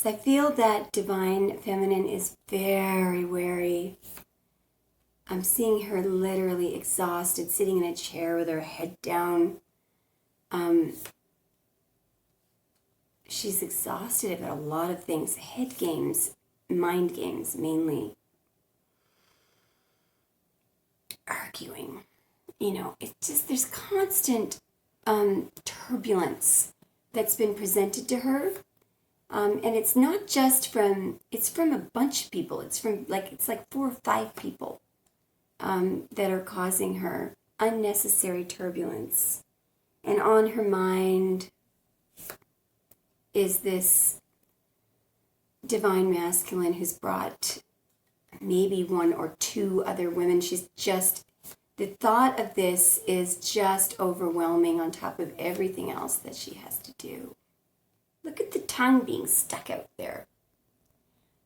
So I feel that divine feminine is very wary. I'm seeing her literally exhausted, sitting in a chair with her head down. She's exhausted about a lot of things, head games, mind games mainly. Arguing, it's just, there's constant turbulence that's been presented to her. And it's not just it's from a bunch of people. It's like 4 or 5 people that are causing her unnecessary turbulence. And on her mind is this divine masculine who's brought maybe 1 or 2 other women. The thought of this is just overwhelming on top of everything else that she has to do. Look at the tongue being stuck out there.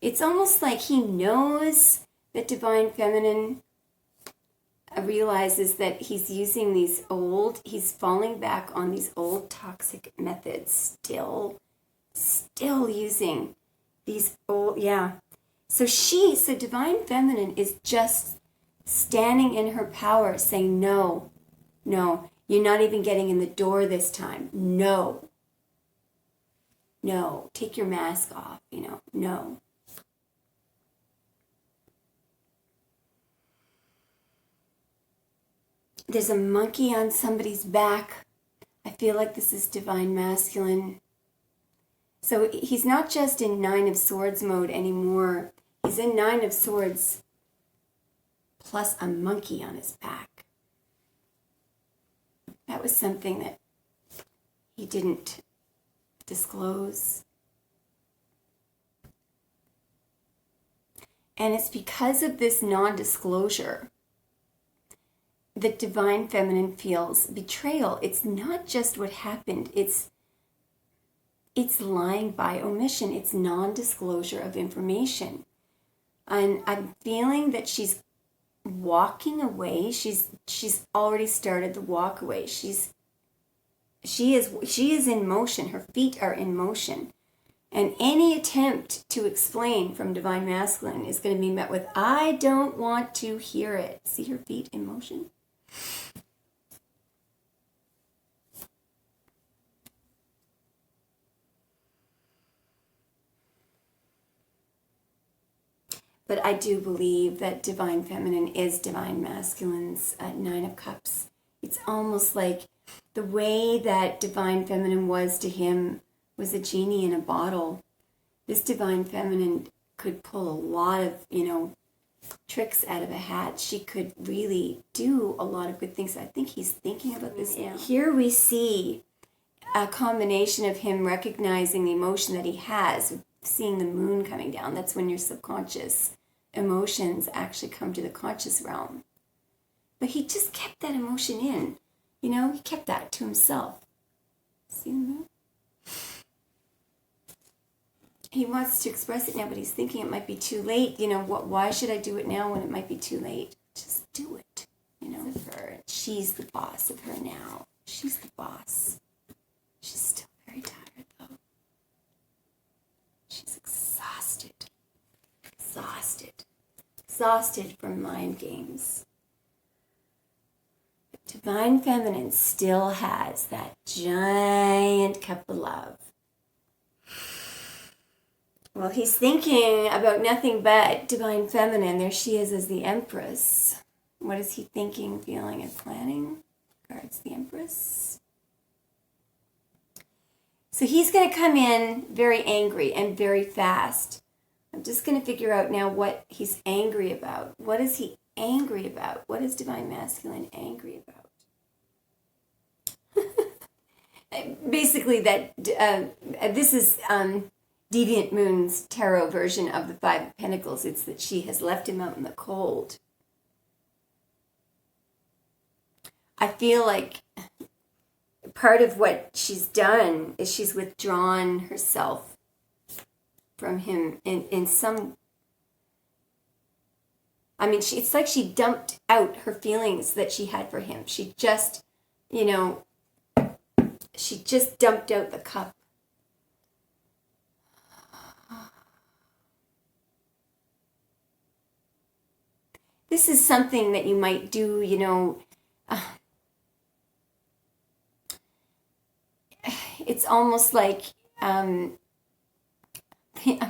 It's almost like he knows that divine feminine realizes that he's falling back on these old toxic methods, still using these old, So divine feminine is just standing in her power saying, no, you're not even getting in the door this time. No, take your mask off, no. There's a monkey on somebody's back. I feel like this is divine masculine. So he's not just in 9 of Swords mode anymore. He's in 9 of Swords plus a monkey on his back. That was something that he didn't disclose. And it's because of this non-disclosure that divine feminine feels betrayal. It's not just what happened. It's lying by omission. It's non-disclosure of information. And I'm feeling that she's walking away. She's already started the walk away. She is in motion. Her feet are in motion. And any attempt to explain from divine masculine is going to be met with, I don't want to hear it. See her feet in motion? But I do believe that divine feminine is divine masculine's 9 of Cups. It's almost like the way that divine feminine was to him was a genie in a bottle. This divine feminine could pull a lot of, tricks out of a hat. She could really do a lot of good things. I think he's thinking about this now. Here we see a combination of him recognizing the emotion that he has, seeing the moon coming down. That's when your subconscious emotions actually come to the conscious realm. But he just kept that emotion in. He kept that to himself. See the moon? He wants to express it now, but he's thinking it might be too late. Why should I do it now when it might be too late? Just do it. Of her. She's the boss of her now. She's the boss. She's still very tired, though. She's exhausted. Exhausted from mind games. But divine feminine still has that giant cup of love. Well, he's thinking about nothing but divine feminine. There she is as the Empress. What is he thinking, feeling, and planning? Guards the Empress. So he's going to come in very angry and very fast. I'm just going to figure out now what he's angry about. What is he angry about? What is divine masculine angry about? Basically, that this is Deviant Moon's tarot version of the 5 of Pentacles. It's that she has left him out in the cold. I feel like part of what she's done is she's withdrawn herself from him in some... it's like she dumped out her feelings that she had for him. She just, she just dumped out the cup. this is something that you might do, it's almost like, I'm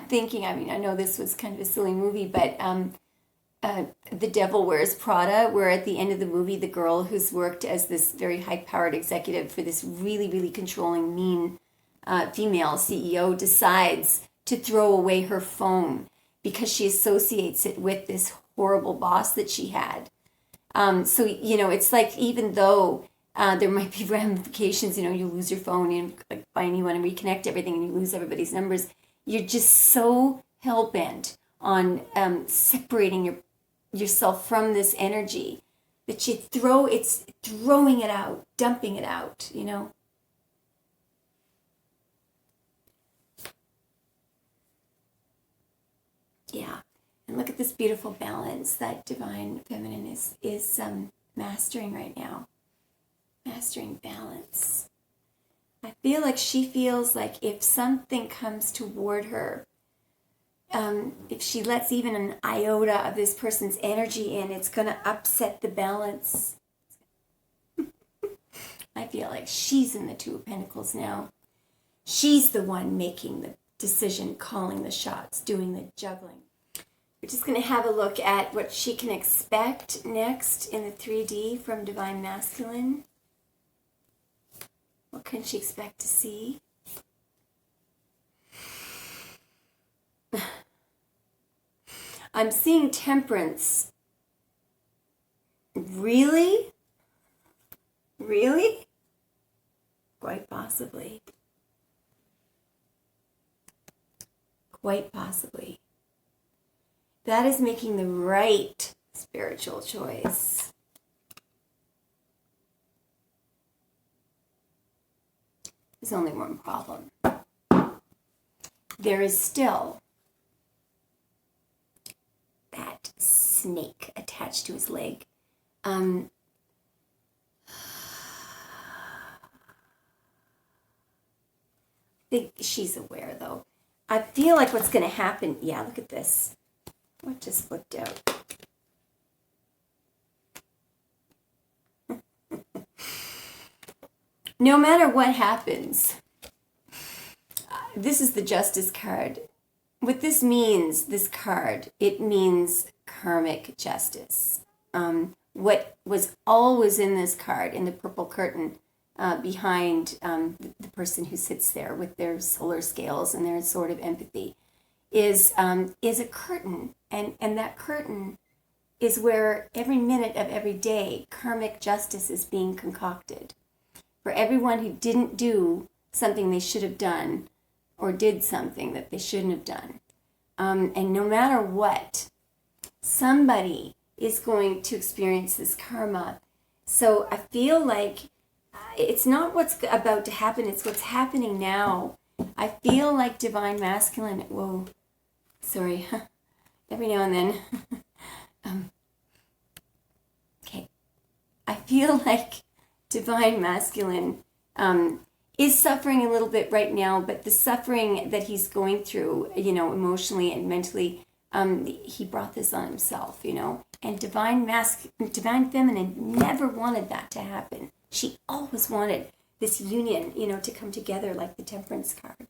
thinking, I know this was kind of a silly movie, but The Devil Wears Prada, where at the end of the movie, the girl who's worked as this very high-powered executive for this really, really controlling, mean female CEO decides to throw away her phone because she associates it with this horrible boss that she had. So, it's like, even though there might be ramifications, you lose your phone and like buy a new one and reconnect everything and you lose everybody's numbers, you're just so hell-bent on separating yourself from this energy that it's throwing it out, dumping it out, Yeah. And look at this beautiful balance that divine feminine is mastering right now. Mastering balance. I feel like she feels like if something comes toward her, if she lets even an iota of this person's energy in, it's going to upset the balance. I feel like she's in the Two of Pentacles now. She's the one making the decision, calling the shots, doing the juggling. We're just going to have a look at what she can expect next in the 3D from Divine Masculine. What can she expect to see? I'm seeing Temperance. Really? Really? Quite possibly. Quite possibly. That is making the right spiritual choice. There's only one problem. There is still that snake attached to his leg. I think she's aware, though. I feel like what's going to happen... Yeah, look at this. What just flipped out? No matter what happens, this is the Justice card. What this means, this card, it means karmic justice. What was always in this card, in the purple curtain, behind the person who sits there with their solar scales and their sword of empathy, is a curtain. And that curtain is where every minute of every day, karmic justice is being concocted. For everyone who didn't do something they should have done, or did something that they shouldn't have done. And no matter what, somebody is going to experience this karma. So I feel like it's not what's about to happen, it's what's happening now. I feel like Divine Masculine, whoa, sorry, every now and then. Okay. I feel like Divine Masculine is suffering a little bit right now, but the suffering that he's going through, emotionally and mentally, he brought this on himself, And Divine Feminine never wanted that to happen. She always wanted this union, to come together like the Temperance card.